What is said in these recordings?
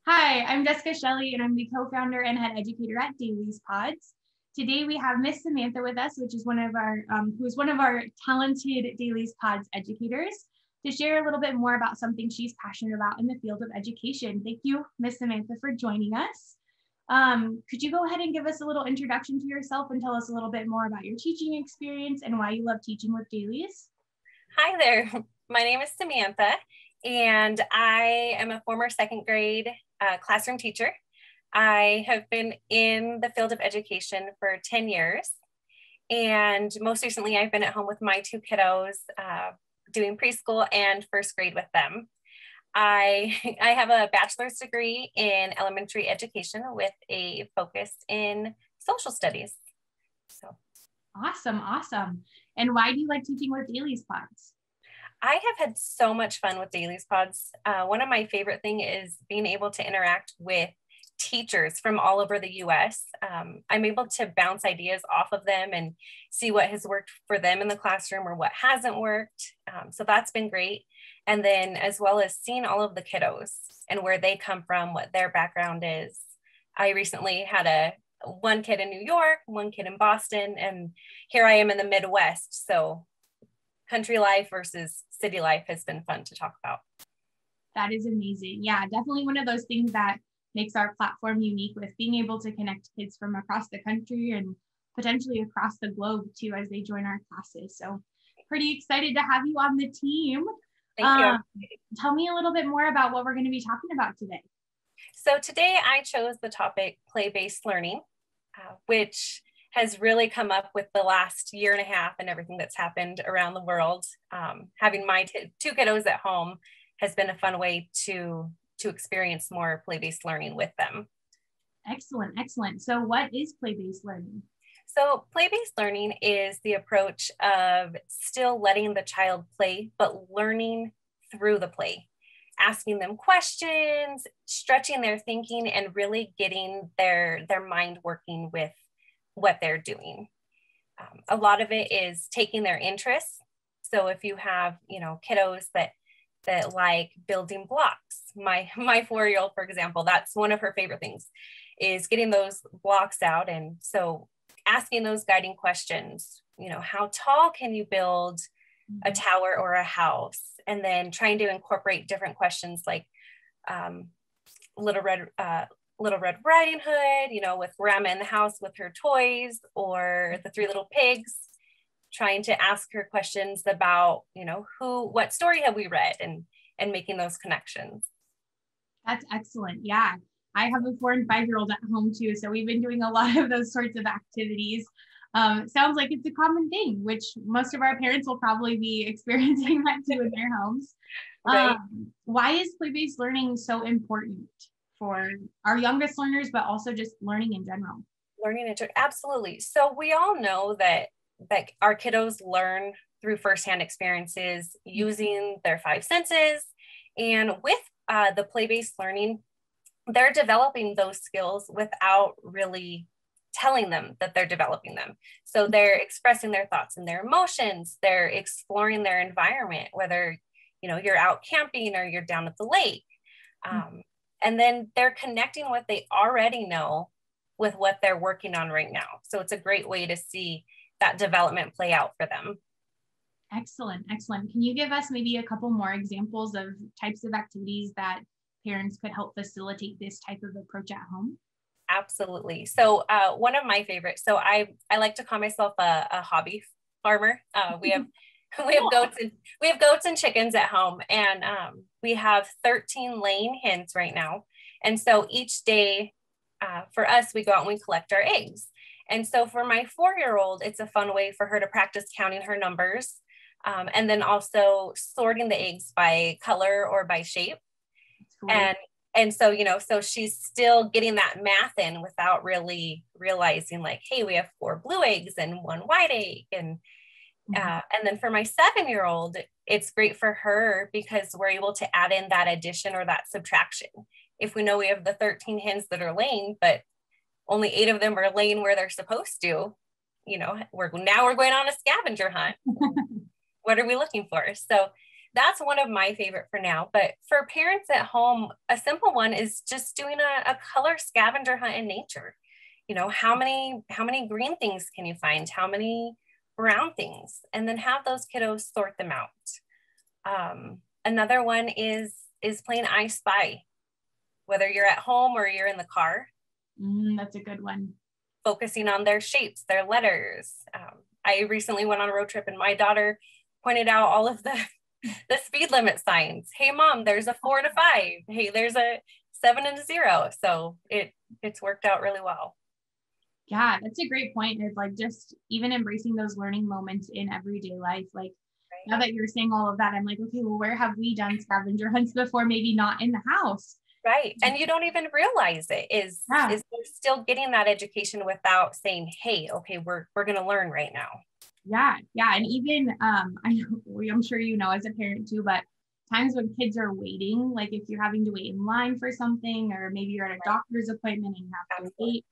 Hi, I'm Jessica Shelley, and I'm the co-founder and head educator at DailiesPods. Today we have Miss Samantha with us, which is who is one of our talented DailiesPods educators, to share a little bit more about something she's passionate about in the field of education. Thank you, Miss Samantha, for joining us. Could you go ahead and give us a little introduction to yourself and tell us a little bit more about your teaching experience and why you love teaching with Dailies? Hi there, my name is Samantha, and I am a former second grade classroom teacher. I have been in the field of education for 10 years, and most recently I've been at home with my two kiddos, doing preschool and first grade with them. I have a bachelor's degree in elementary education with a focus in social studies. So. Awesome. And why do you like teaching with DailiesPods? I have had so much fun with DailiesPods. One of my favorite things is being able to interact with teachers from all over the US. I'm able to bounce ideas off of them and see what has worked for them in the classroom or what hasn't worked. So that's been great. And then as well as seeing all of the kiddos and where they come from, what their background is. I recently had one kid in New York, one kid in Boston, and here I am in the Midwest. So country life versus city life has been fun to talk about. That is amazing. Yeah, definitely one of those things that makes our platform unique, with being able to connect kids from across the country and potentially across the globe too as they join our classes. So pretty excited to have you on the team. Thank you. Tell me a little bit more about what we're going to be talking about today. So today I chose the topic play-based learning, which has really come up with the last year and a half and everything that's happened around the world. Having my two kiddos at home has been a fun way to experience more play-based learning with them. Excellent. So what is play-based learning? So play-based learning is the approach of still letting the child play, but learning through the play, asking them questions, stretching their thinking, and really getting their mind working with what they're doing. A lot of it is taking their interests. So if you have, kiddos that like building blocks, my 4-year-old, for example, that's one of her favorite things, is getting those blocks out. And so asking those guiding questions, how tall can you build a tower or a house? And then trying to incorporate different questions like Little Red Riding Hood, with Grandma in the house with her toys, or the Three Little Pigs, trying to ask her questions about, what story have we read, and making those connections. That's excellent. Yeah. I have a 4- and 5-year-old at home too. So we've been doing a lot of those sorts of activities. Sounds like it's a common thing, which most of our parents will probably be experiencing that too in their homes. Right. Why is play-based learning so important for our youngest learners, but also just learning in general? Absolutely. So we all know that our kiddos learn through firsthand experiences using their 5 senses. And with the play-based learning, they're developing those skills without really telling them that they're developing them. So they're expressing their thoughts and their emotions. They're exploring their environment, whether, you're out camping or you're down at the lake. And then they're connecting what they already know with what they're working on right now. So it's a great way to see that development play out for them. Excellent. Can you give us maybe a couple more examples of types of activities that parents could help facilitate this type of approach at home? Absolutely. So one of my favorites, so I like to call myself a hobby farmer. We have goats and chickens at home, and we have 13 laying hens right now. And so each day for us, we go out and we collect our eggs. And so for my 4-year-old, it's a fun way for her to practice counting her numbers, and then also sorting the eggs by color or by shape. Cool. And so, so she's still getting that math in without really realizing, like, hey, we have 4 blue eggs and 1 white egg. And then for my 7-year-old, it's great for her because we're able to add in that addition or that subtraction. If we know we have the 13 hens that are laying, but only 8 of them are laying where they're supposed to, we're going on a scavenger hunt. What are we looking for? So that's one of my favorite for now. But for parents at home, a simple one is just doing a color scavenger hunt in nature. How many green things can you find? How many brown things? And then have those kiddos sort them out. Another one is playing I Spy, whether you're at home or you're in the car. That's a good one. Focusing on their shapes, their letters. I recently went on a road trip and my daughter pointed out all of the speed limit signs. Hey mom, there's a 4 and a 5. Hey, there's a 7 and a 0. So it's worked out really well. Yeah, that's a great point. It's like just even embracing those learning moments in everyday life. Like now that you're saying all of that, I'm like, okay, well, where have we done scavenger hunts before? Maybe not in the house. Right. And you don't even realize it is they're still getting that education without saying, hey, okay, we're going to learn right now. Yeah. Yeah. And even, I'm sure, as a parent too, but times when kids are waiting, like if you're having to wait in line for something, or maybe you're at a doctor's appointment and you have to wait,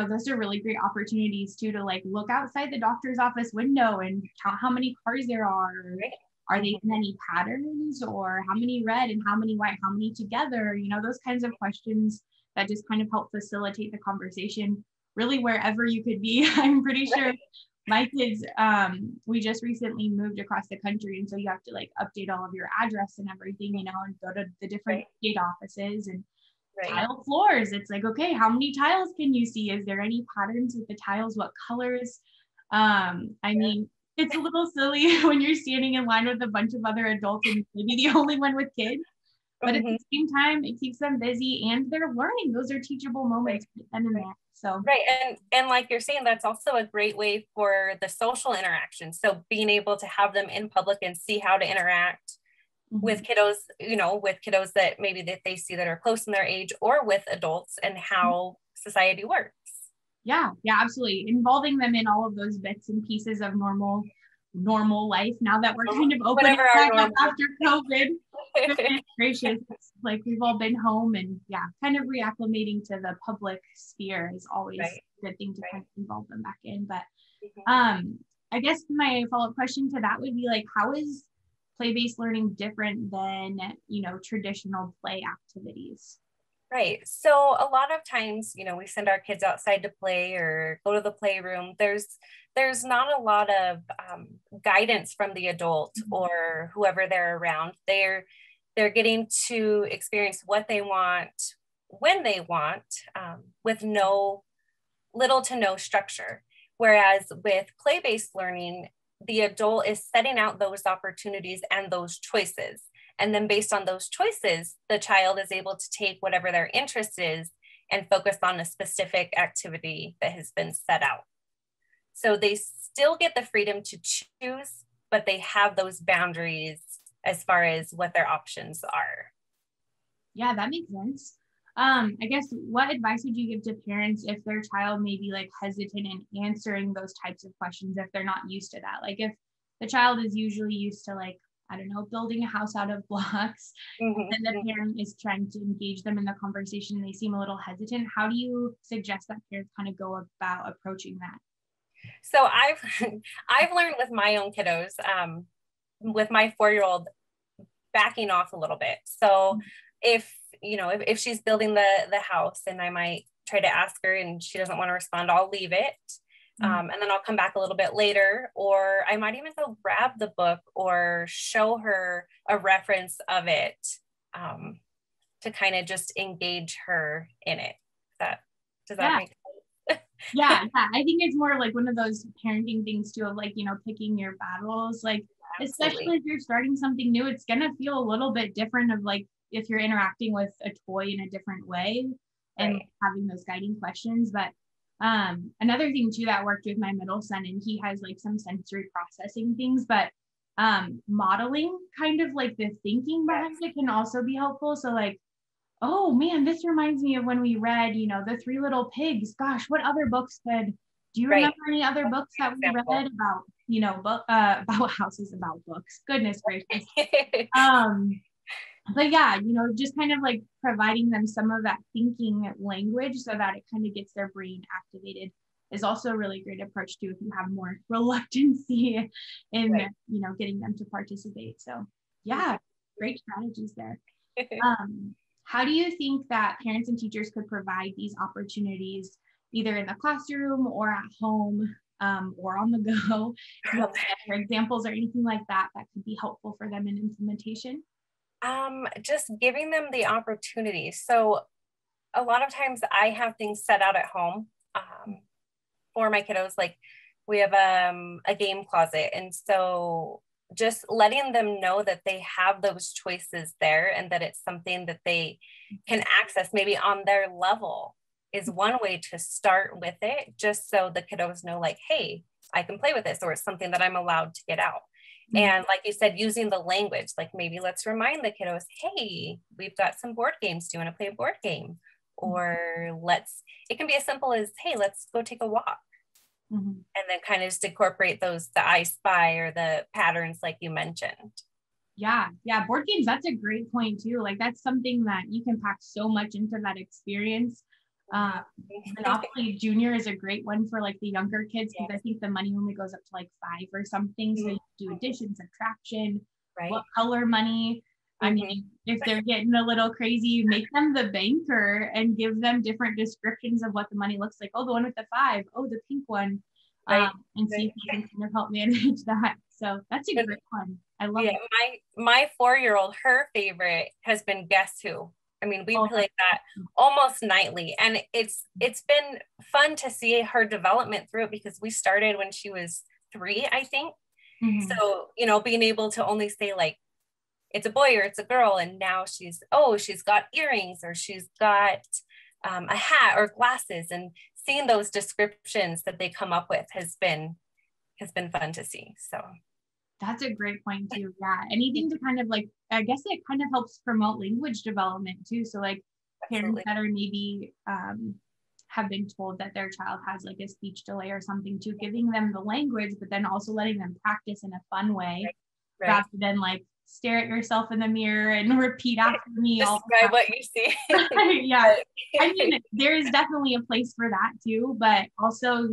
those are really great opportunities too, to like look outside the doctor's office window and count how many cars there are. Right. Are they in any patterns, or how many red and how many white, how many together, those kinds of questions that just kind of help facilitate the conversation really wherever you could be. I'm pretty sure my kids, we just recently moved across the country. And so you have to like update all of your address and everything, and go to the different state offices and tile floors. It's like, okay, how many tiles can you see? Is there any patterns with the tiles? What colors? Mean, it's a little silly when you're standing in line with a bunch of other adults and maybe the only one with kids, but at the same time, it keeps them busy and they're learning. Those are teachable moments. So and like you're saying, that's also a great way for the social interaction. So being able to have them in public and see how to interact with kiddos, with kiddos that maybe that they see that are close in their age, or with adults, and how society works. Yeah, absolutely. Involving them in all of those bits and pieces of normal life now that we're kind of opening back up after COVID. Goodness gracious, it's like we've all been home, and kind of reacclimating to the public sphere is always a good thing to kind of involve them back in. But I guess my follow-up question to that would be like, how is play-based learning different than, traditional play activities? Right. So a lot of times, we send our kids outside to play or go to the playroom. There's not a lot of guidance from the adult or whoever they're around. They're getting to experience what they want, when they want, with little to no structure. Whereas with play-based learning, the adult is setting out those opportunities and those choices. And then based on those choices, the child is able to take whatever their interest is and focus on a specific activity that has been set out. So they still get the freedom to choose, but they have those boundaries as far as what their options are. Yeah, that makes sense. I guess what advice would you give to parents if their child may be like hesitant in answering those types of questions, if they're not used to that? Like if the child is usually used to like, I don't know, building a house out of blocks, and the parent is trying to engage them in the conversation, they seem a little hesitant. How do you suggest that parents kind of go about approaching that? So I've learned with my own kiddos, with my 4-year-old, backing off a little bit. So if she's building the house and I might try to ask her and she doesn't want to respond, I'll leave it. And then I'll come back a little bit later, or I might even go grab the book or show her a reference of it, to kind of just engage her in it. Does that make sense? Yeah. I think it's more like one of those parenting things too, of like, picking your battles, like, especially if you're starting something new, it's going to feel a little bit different of like, if you're interacting with a toy in a different way and having those guiding questions. But another thing too that worked with my middle son, and he has like some sensory processing things, but modeling kind of like the thinking behind it can also be helpful. So like, oh man, this reminds me of when we read, the Three Little Pigs. Gosh, what other books do you remember any other books that we read about, about houses, about books? Goodness gracious. But yeah, just kind of like providing them some of that thinking language so that it kind of gets their brain activated. is also a really great approach too, if you have more reluctancy in, getting them to participate. So yeah, great strategies there. How do you think that parents and teachers could provide these opportunities either in the classroom or at home, or on the go? Do you have examples or anything like that that could be helpful for them in implementation? Just giving them the opportunity. So a lot of times I have things set out at home for my kiddos. Like we have a game closet. And so just letting them know that they have those choices there and that it's something that they can access maybe on their level is one way to start with it, just so the kiddos know like, hey, I can play with this, or it's something that I'm allowed to get out. And like you said, using the language, like maybe let's remind the kiddos, hey, we've got some board games. Do you want to play a board game? Or it can be as simple as, hey, let's go take a walk. And then kind of just incorporate the I Spy or the patterns like you mentioned. Yeah. Board games, that's a great point too. Like that's something that you can pack so much into that experience. Monopoly Junior is a great one for like the younger kids, because I think the money only goes up to like 5 or something. So you do addition, subtraction, what color money. I mean, if they're getting a little crazy, you make them the banker and give them different descriptions of what the money looks like. Oh, the one with the 5. Oh, the pink one. And see if you can kind of help manage that. So that's a great one. I love it. My 4-year-old, her favorite has been Guess Who. I mean, we play that almost nightly, and it's been fun to see her development through it, because we started when she was 3, I think. So, being able to only say like, it's a boy or it's a girl. And now she's got earrings, or she's got a hat or glasses, and seeing those descriptions that they come up with has been fun to see. So that's a great point too. Yeah. Anything to kind of like, I guess it kind of helps promote language development too. So like parents that are maybe have been told that their child has like a speech delay or something too, giving them the language, but then also letting them practice in a fun way, rather than like stare at yourself in the mirror and repeat after me. Describe what you see. Yeah. I mean, there's definitely a place for that too, but also,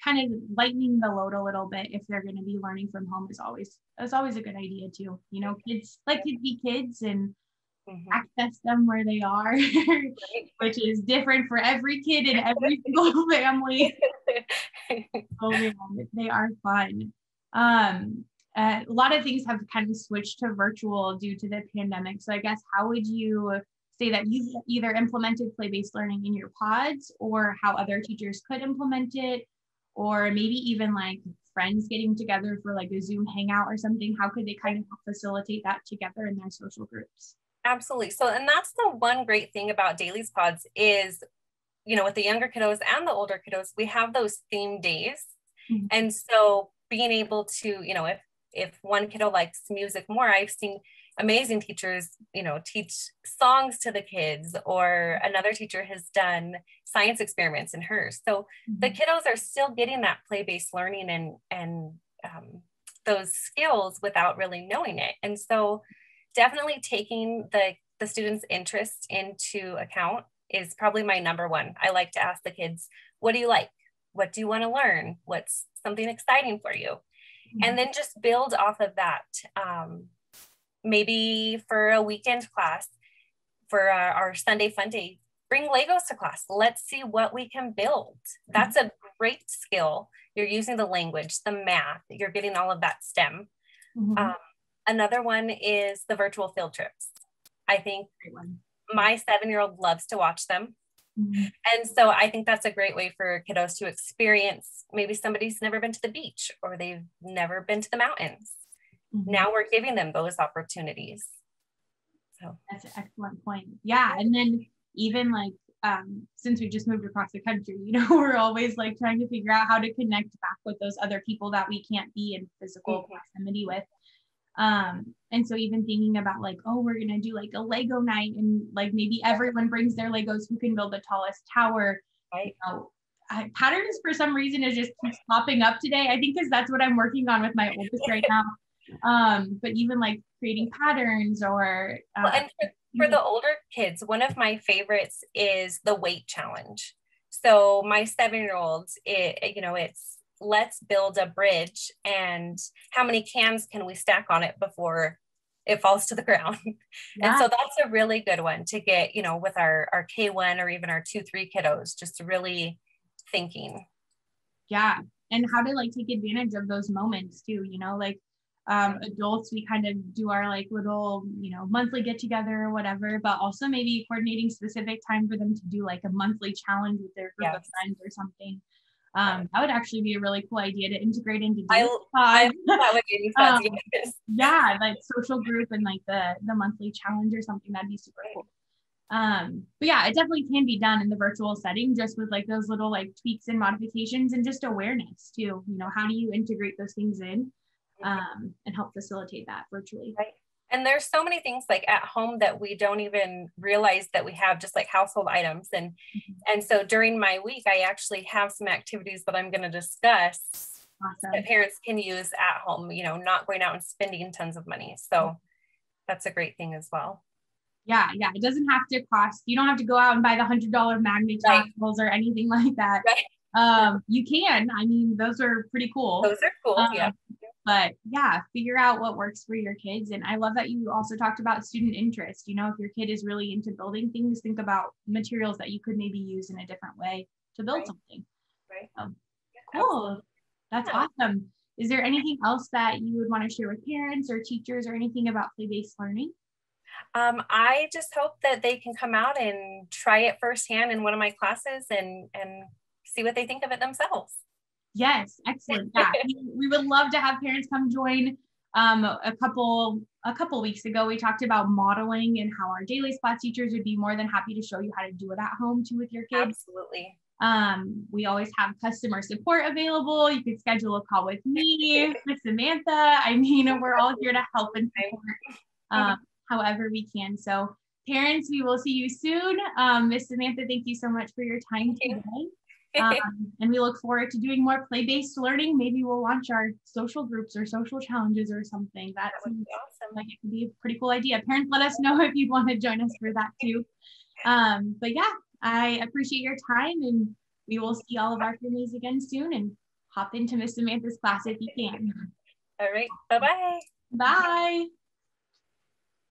kind of lightening the load a little bit if they're going to be learning from home is always a good idea too. Kids like to be kids and access them where they are, which is different for every kid in every single family. Oh man, they are fun. A lot of things have kind of switched to virtual due to the pandemic. So I guess, how would you say that you've either implemented play-based learning in your pods, or how other teachers could implement it, or maybe even like friends getting together for like a Zoom hangout or something? How could they kind of facilitate that together in their social groups? Absolutely. So, and that's the one great thing about DailiesPods is, with the younger kiddos and the older kiddos, we have those theme days. And so being able to, if one kiddo likes music more, I've seen amazing teachers, teach songs to the kids, or another teacher has done science experiments in hers. So the kiddos are still getting that play-based learning and those skills without really knowing it. And so definitely taking the students' interest into account is probably my number one. I like to ask the kids, what do you like? What do you want to learn? What's something exciting for you? And then just build off of that. Maybe for a weekend class, for our Sunday fun day, bring Legos to class. Let's see what we can build. That's a great skill. You're using the language, the math, you're getting all of that STEM. Another one is the virtual field trips. I think my 7-year-old loves to watch them. And so I think that's a great way for kiddos to experience, maybe somebody's never been to the beach, or they've never been to the mountains. Now we're giving them those opportunities. So that's an excellent point. Yeah. And then even like, since we just moved across the country, we're always like trying to figure out how to connect back with those other people that we can't be in physical proximity with. And so even thinking about like, oh, we're going to do like a Lego night, and like maybe everyone brings their Legos, who can build the tallest tower. Patterns for some reason is just keeps popping up today. I think because that's what I'm working on with my oldest right now. But even like creating patterns, or and for the older kids, one of my favorites is the weight challenge. So my 7-year-old, it's let's build a bridge, and how many cans can we stack on it before it falls to the ground? Yeah. And so that's a really good one to get, with our K1 or even our 2-3 kiddos, just really thinking. Yeah. And how to like take advantage of those moments too, like adults, we kind of do our like little, monthly get together or whatever, but also maybe coordinating specific time for them to do like a monthly challenge with their group of friends or something. That would actually be a really cool idea to integrate into DailiesPods. I love that with DailiesPods. Yes. Yeah, like social group and like the monthly challenge or something, that'd be super cool. But yeah, it definitely can be done in the virtual setting, just with like those little like tweaks and modifications and just awareness too. How do you integrate those things in and help facilitate that virtually? Right. And there's so many things like at home that we don't even realize that we have, just like household items. And so during my week, I actually have some activities that I'm going to discuss that parents can use at home, not going out and spending tons of money. So that's a great thing as well. Yeah. It doesn't have to cost, you don't have to go out and buy the $100 magnet tassels or anything like that. Right. You can, those are pretty cool. Those are cool. Yeah. But yeah, figure out what works for your kids. And I love that you also talked about student interest. If your kid is really into building things, think about materials that you could maybe use in a different way to build something. Right. Cool. That's awesome. Is there anything else that you would want to share with parents or teachers or anything about play-based learning? I just hope that they can come out and try it firsthand in one of my classes and see what they think of it themselves. Yes, excellent. Yeah, we would love to have parents come join. A couple weeks ago, we talked about modeling and how our DailiesPods teachers would be more than happy to show you how to do it at home too with your kids. Absolutely. We always have customer support available. You could schedule a call with me, with Samantha. We're all here to help and support however we can. So parents, we will see you soon. Miss Samantha, thank you so much for your time today. And we look forward to doing more play-based learning. Maybe we'll launch our social groups or social challenges or something. That would be awesome. Like it could be a pretty cool idea. Parents, let us know if you'd want to join us for that too. But yeah, I appreciate your time, and we will see all of our families again soon, and hop into Miss Samantha's class if you can. All right. Bye-bye. Bye.